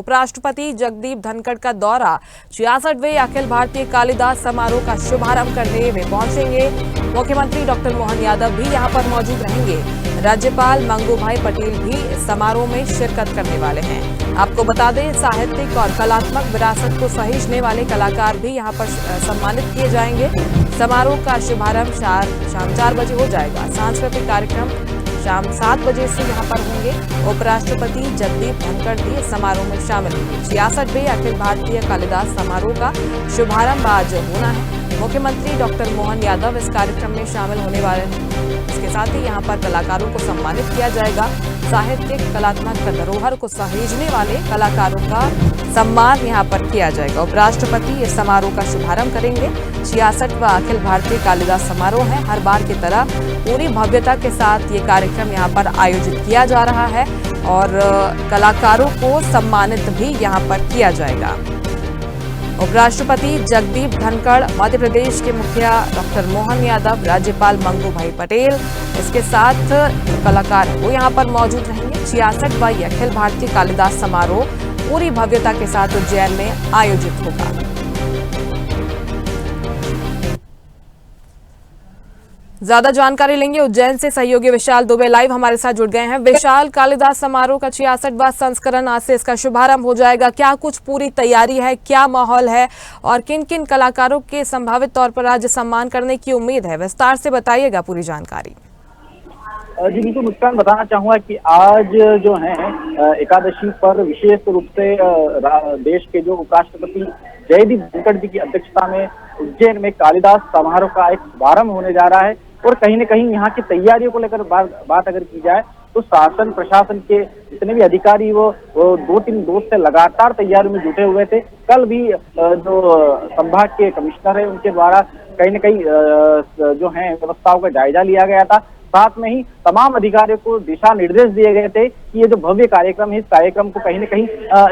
उपराष्ट्रपति जगदीप धनखड़ का दौरा 66वें अखिल भारतीय कालिदास समारोह का शुभारंभ करने वे पहुंचेंगे। मुख्यमंत्री डॉक्टर मोहन यादव भी यहां पर मौजूद रहेंगे। राज्यपाल मंगूभाई पटेल भी इस समारोह में शिरकत करने वाले हैं। आपको बता दें, साहित्यिक और कलात्मक विरासत को सहेजने वाले कलाकार भी यहां पर सम्मानित किए जाएंगे। समारोह का शुभारंभ शाम 4 बजे हो जाएगा। सांस्कृतिक कार्यक्रम शाम 7 बजे से यहां पर होंगे। उपराष्ट्रपति जगदीप धनखड़ भी इस समारोह में शामिल होंगे। 66वें अखिल भारतीय कालिदास समारोह का शुभारंभ आज होना है। मुख्यमंत्री डॉक्टर मोहन यादव इस कार्यक्रम में शामिल होने वाले हैं। इसके साथ ही यहां पर कलाकारों को सम्मानित किया जाएगा। साहित्यिक कलात्मक धरोहर को सहेजने वाले कलाकारों का सम्मान यहां पर किया जाएगा। उपराष्ट्रपति इस समारोह का शुभारंभ करेंगे। 66वां अखिल भारतीय कालिदास समारोह है। हर बार की तरह पूरी भव्यता के साथ ये कार्यक्रम यहां पर आयोजित किया जा रहा है और कलाकारों को सम्मानित भी यहां पर किया जाएगा। उपराष्ट्रपति जगदीप धनखड़, मध्य प्रदेश के मुखिया डॉक्टर मोहन यादव, राज्यपाल मंगूभाई पटेल, इसके साथ कलाकार वो यहां पर मौजूद रहेंगे। 66वां अखिल भारतीय कालिदास समारोह पूरी भव्यता के साथ उज्जैन में आयोजित होगा। ज्यादा जानकारी लेंगे उज्जैन से सहयोगी विशाल दुबे लाइव हमारे साथ जुड़ गए हैं। विशाल, कालिदास समारोह का 66वां संस्करण आज से इसका शुभारंभ हो जाएगा। क्या कुछ पूरी तैयारी है, क्या माहौल है और किन किन कलाकारों के संभावित तौर पर आज सम्मान करने की उम्मीद है? विस्तार से बताइएगा पूरी जानकारी। जी बिल्कुल मुस्कान, बताना चाहूंगा कि आज जो है एकादशी पर विशेष रूप से देश के जो उपराष्ट्रपति जगदीप धनखड़ जी की अध्यक्षता में उज्जैन में कालिदास समारोह का एक शुभारंभ होने जा रहा है। और कहीं न कहीं यहाँ की तैयारियों को लेकर बात अगर की जाए तो शासन प्रशासन के जितने भी अधिकारी वो 2-3 रोज से लगातार तैयारियों में जुटे हुए थे। कल भी जो संभाग के कमिश्नर है उनके द्वारा कहीं न कहीं जो है व्यवस्थाओं का जायजा लिया गया था। साथ में ही तमाम अधिकारियों को दिशा निर्देश दिए गए थे कि ये जो भव्य कार्यक्रम है इस कार्यक्रम को कहीं न कहीं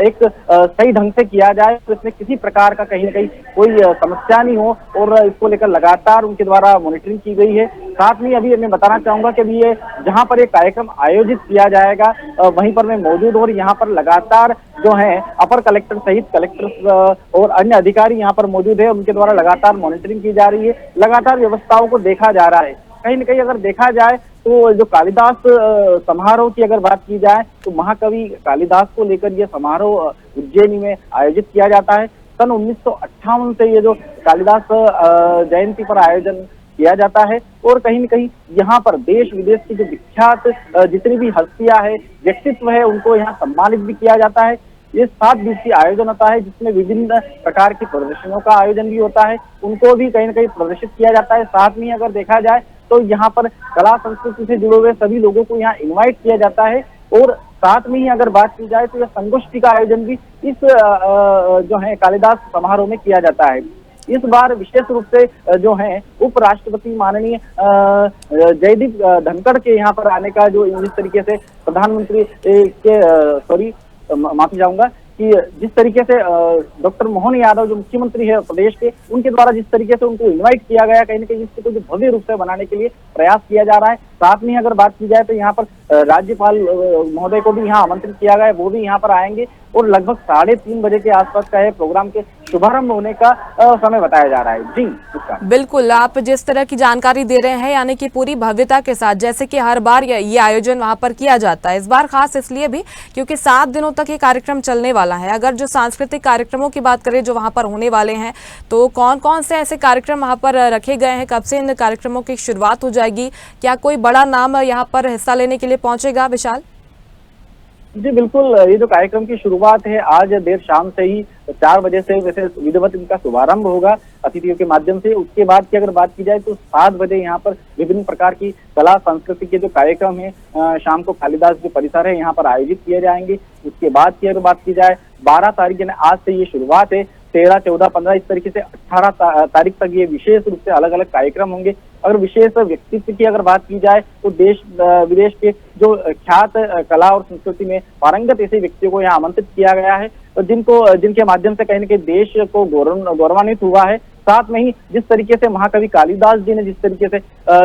एक सही ढंग से किया जाए, तो इसमें किसी प्रकार का कहीं न कहीं कोई समस्या नहीं हो और इसको लेकर लगातार उनके द्वारा मॉनिटरिंग की गई है। साथ में अभी मैं बताना चाहूंगा कि अभी ये जहां पर ये कार्यक्रम आयोजित किया जाएगा वहीं पर मैं मौजूद हूं और यहाँ पर लगातार जो है अपर कलेक्टर सहित कलेक्टर और अन्य अधिकारी यहाँ पर मौजूद है। उनके द्वारा लगातार मॉनिटरिंग की जा रही है, लगातार व्यवस्थाओं को देखा जा रहा है। कहीं न कहीं अगर देखा जाए तो जो कालिदास समारोह की अगर बात की जाए तो महाकवि कालिदास को लेकर यह समारोह उज्जैन में आयोजित किया जाता है। सन 1958 से ये जो कालिदास जयंती पर आयोजन किया जाता है और कहीं न कहीं यहाँ पर देश विदेश की जो विख्यात जितनी भी हस्तियां है, व्यक्तित्व है, उनको यहाँ सम्मानित भी किया जाता है। ये 7 दिवसीय आयोजन होता है जिसमें विभिन्न प्रकार की प्रदर्शनियों का आयोजन भी होता है, उनको भी कहीं न कहीं प्रदर्शित किया जाता है। साथ में अगर देखा जाए तो यहाँ पर कला संस्कृति से जुड़े हुए सभी लोगों को यहाँ इनवाइट किया जाता है और साथ में ही अगर बात की जाए तो यह संगोष्ठी का आयोजन भी इस जो है कालिदास समारोह में किया जाता है। इस बार विशेष रूप से जो है उपराष्ट्रपति माननीय जगदीप धनखड़ के यहाँ पर आने का जो जिस तरीके से प्रधानमंत्री के माफी चाहूंगा कि जिस तरीके से डॉक्टर मोहन यादव जो मुख्यमंत्री है प्रदेश के, उनके द्वारा जिस तरीके से उनको इनवाइट किया गया, कहीं न कहीं इसको जो भव्य रूप से बनाने के लिए प्रयास किया जा रहा है। साथ में अगर बात की जाए तो यहाँ पर राज्यपाल महोदय को भी यहाँ आमंत्रित किया गया है, वो भी यहाँ पर आएंगे और लगभग 3:30 बजे के आसपास का है प्रोग्राम के शुभारंभ होने का समय बताया जा रहा है। जी बिल्कुल, आप जिस तरह की जानकारी दे रहे हैं यानी कि पूरी भव्यता के साथ, जैसे कि हर बार ये आयोजन वहां पर किया जाता है, इस बार खास इसलिए भी क्योंकि 7 दिनों तक ये कार्यक्रम चलने वाला है। अगर जो सांस्कृतिक कार्यक्रमों की बात करें जो वहां पर होने वाले हैं, तो कौन कौन से ऐसे कार्यक्रम वहां पर रखे गए हैं, कब से इन कार्यक्रमों की शुरुआत हो जाएगी, क्या कोई बड़ा नाम यहाँ पर हिस्सा लेने के लिए पहुंचेगा? विशाल जी बिल्कुल, ये जो कार्यक्रम की शुरुआत है आज देर शाम से ही 4 बजे से वैसे विधिवत इनका शुभारंभ होगा अतिथियों के माध्यम से। उसके बाद की अगर बात की जाए तो 7 बजे यहाँ पर विभिन्न प्रकार की कला संस्कृति के जो कार्यक्रम है शाम को कालिदास जो परिसर है यहाँ पर आयोजित किए जाएंगे। उसके बाद की अगर बात की जाए 12 तारीख यानी आज से ये शुरुआत है, 13, 14, 15 इस तरीके से 18 तारीख तक ये विशेष रूप से अलग अलग कार्यक्रम होंगे। अगर विशेष व्यक्तित्व की अगर बात की जाए तो देश विदेश के जो ख्यात कला और संस्कृति में पारंगत ऐसे व्यक्तियों को यहाँ आमंत्रित किया गया है, जिनके माध्यम से कहीं न कहीं देश को गौरवान्वित हुआ है। साथ में ही जिस तरीके से महाकवि कालिदास जी ने जिस तरीके से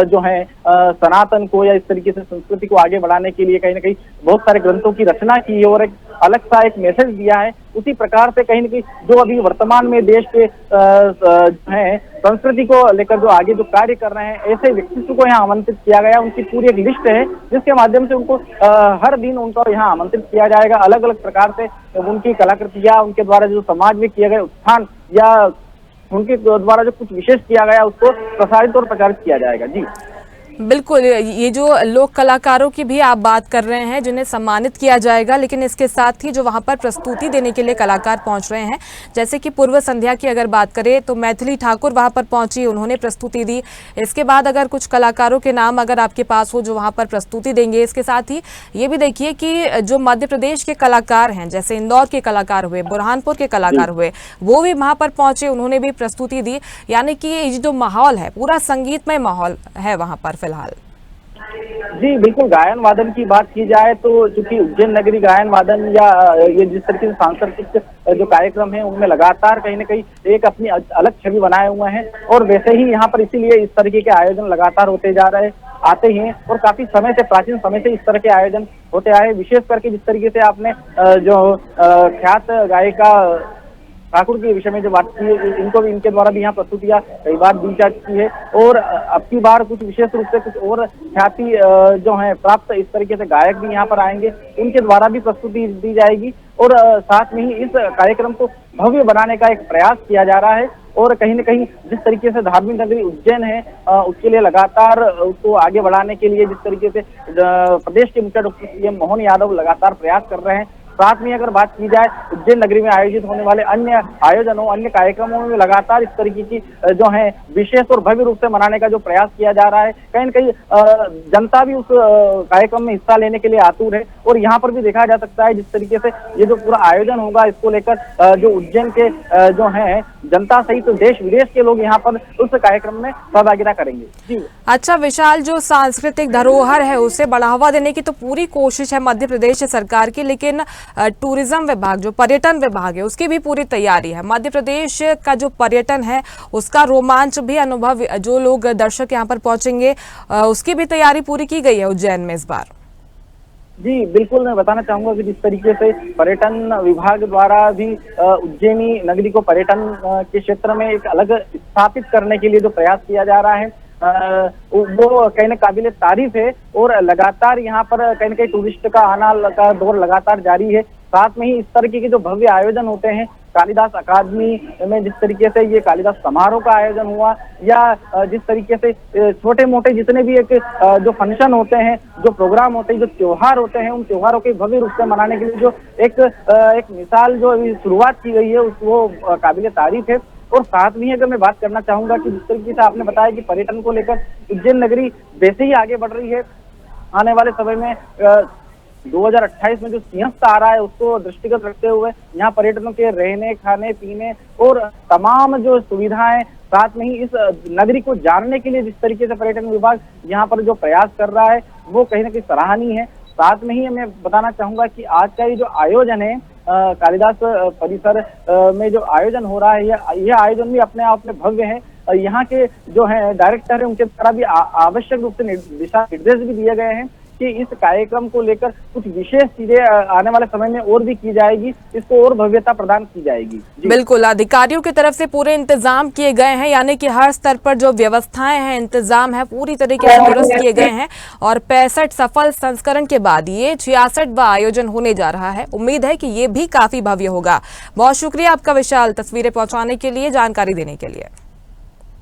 जो है सनातन को या इस तरीके से संस्कृति को आगे बढ़ाने के लिए कहीं ना कहीं बहुत सारे ग्रंथों की रचना की है और एक अलग सा एक मैसेज दिया है, उसी प्रकार से कहीं ना कहीं जो अभी वर्तमान में देश के है संस्कृति को लेकर जो आगे जो कार्य कर रहे हैं, ऐसे व्यक्तित्व को यहाँ आमंत्रित किया गया। उनकी पूरी एक लिस्ट है जिसके माध्यम से उनको हर दिन उनको यहाँ आमंत्रित किया जाएगा। अलग अलग प्रकार से उनकी कलाकृतियां, उनके द्वारा जो समाज में किए गए उत्थान या उनके द्वारा जो कुछ विशेष किया गया उसको प्रसारित और प्रचारित किया जाएगा। जी बिल्कुल, ये जो लोक कलाकारों की भी आप बात कर रहे हैं जिन्हें सम्मानित किया जाएगा, लेकिन इसके साथ ही जो वहां पर प्रस्तुति देने के लिए कलाकार पहुंच रहे हैं, जैसे कि पूर्व संध्या की अगर बात करें तो मैथिली ठाकुर वहां पर पहुंची, उन्होंने प्रस्तुति दी। इसके बाद अगर कुछ कलाकारों के नाम अगर आपके पास हो जो वहां पर प्रस्तुति देंगे, इसके साथ ही ये भी देखिए कि जो मध्य प्रदेश के कलाकार हैं, जैसे इंदौर के कलाकार हुए, बुरहानपुर के कलाकार हुए, वो भी वहां पर पहुंचे, उन्होंने भी प्रस्तुति दी। यानी कि ये जो माहौल है, पूरा संगीतमय माहौल है वहां पर फिलहाल। जी बिल्कुल, गायन वादन की बात की जाए तो चूंकि उज्जैन नगरी गायन वादन या ये जिस तरीके से सांस्कृतिक जो कार्यक्रम है उनमें लगातार कहीं ना कहीं एक अपनी अलग छवि बनाए हुए हैं और वैसे ही यहाँ पर इसीलिए इस तरीके के आयोजन लगातार होते जा रहे आते हैं और काफी समय से, प्राचीन समय से इस तरह के आयोजन होते आए। विशेष करके जिस तरीके से आपने जो ख्यात गायिका ठाकुर के विषय में जो बात की है, इनको भी इनके द्वारा भी यहाँ प्रस्तुतियां कई बार दी जा चुकी है और अब की बार कुछ विशेष रूप से कुछ और ख्याति जो है प्राप्त इस तरीके से गायक भी यहाँ पर आएंगे, उनके द्वारा भी प्रस्तुति दी जाएगी और साथ में ही इस कार्यक्रम को भव्य बनाने का एक प्रयास किया जा रहा है। और कहीं न कहीं जिस तरीके से धार्मिक नगरी उज्जैन है उसके लिए लगातार उसको आगे बढ़ाने के लिए जिस तरीके से प्रदेश के मुख्य डॉक्टर सीएम मोहन यादव लगातार प्रयास कर रहे हैं। साथ में अगर बात की जाए उज्जैन नगरी में आयोजित होने वाले अन्य आयोजनों, अन्य कार्यक्रमों में लगातार इस तरीके की जो है विशेष और भव्य रूप से मनाने का जो प्रयास किया जा रहा है, कहीं न कहीं जनता भी उस कार्यक्रम में हिस्सा लेने के लिए आतुर है। और यहाँ पर भी देखा जा सकता है जिस तरीके से ये जो पूरा आयोजन होगा, इसको लेकर जो उज्जैन के जो है जनता सहित तो देश विदेश के लोग यहाँ पर उस कार्यक्रम में सहभागिता करेंगे। जी अच्छा विशाल, जो सांस्कृतिक धरोहर है उसे बढ़ावा देने की तो पूरी कोशिश है मध्य प्रदेश सरकार की, लेकिन टूरिज्म विभाग, जो पर्यटन विभाग है, उसकी भी पूरी तैयारी है। मध्य प्रदेश का जो पर्यटन है उसका रोमांच भी अनुभव, जो लोग दर्शक यहाँ पर पहुंचेंगे उसकी भी तैयारी पूरी की गई है उज्जैन में इस बार। जी बिल्कुल, मैं बताना चाहूंगा कि जिस तरीके से पर्यटन विभाग द्वारा भी उज्जैनी नगरी को पर्यटन के क्षेत्र में एक अलग स्थापित करने के लिए जो प्रयास किया जा रहा है वो कहीं ना काबिले तारीफ है और लगातार यहाँ पर कहीं ना कहीं टूरिस्ट का आना का दौर लगातार जारी है। साथ में ही इस तरीके के जो भव्य आयोजन होते हैं, कालिदास अकादमी में जिस तरीके से ये कालिदास समारोह का आयोजन हुआ या जिस तरीके से छोटे मोटे जितने भी एक जो फंक्शन होते हैं, जो प्रोग्राम होते हैं, जो त्योहार होते हैं, उन त्योहारों के भव्य रूप से मनाने के लिए जो एक मिसाल जो अभी शुरुआत की गई है वो काबिले तारीफ है। और साथ में अगर मैं बात करना चाहूंगा कि जिस तरीके से आपने बताया कि पर्यटन को लेकर उज्जैन नगरी वैसे ही आगे बढ़ रही है, आने वाले समय में 2028 में जो सिंहस्थ आ रहा है उसको दृष्टिगत रखते हुए यहाँ पर्यटकों के रहने, खाने, पीने और तमाम जो सुविधाएं, साथ में ही इस नगरी को जानने के लिए जिस तरीके से पर्यटन विभाग यहाँ पर जो प्रयास कर रहा है वो कहीं ना कहीं सराहनीय है। साथ में ही मैं बताना चाहूंगा कि आज का ये जो आयोजन है कालिदास परिसर में जो आयोजन हो रहा है, यह आयोजन भी अपने आप में भव्य है। यहाँ के जो है डायरेक्टर है उनके द्वारा भी आवश्यक रूप से दिशा निर्देश भी दिए गए हैं कि इस कार्यक्रम को लेकर कुछ विशेष चीजें आने वाले समय में और भी की जाएगी, इसको और भव्यता प्रदान की जाएगी। बिल्कुल, अधिकारियों की तरफ से पूरे इंतजाम किए गए हैं, यानी कि हर स्तर पर जो व्यवस्थाएं हैं, इंतजाम है, पूरी तरीके से दुरुस्त किए गए हैं। और 65 सफल संस्करण के बाद ये 66वां आयोजन होने जा रहा है। उम्मीद है कि ये भी काफी भव्य होगा। बहुत शुक्रिया आपका विशाल, तस्वीरें पहुंचाने के लिए, जानकारी देने के लिए।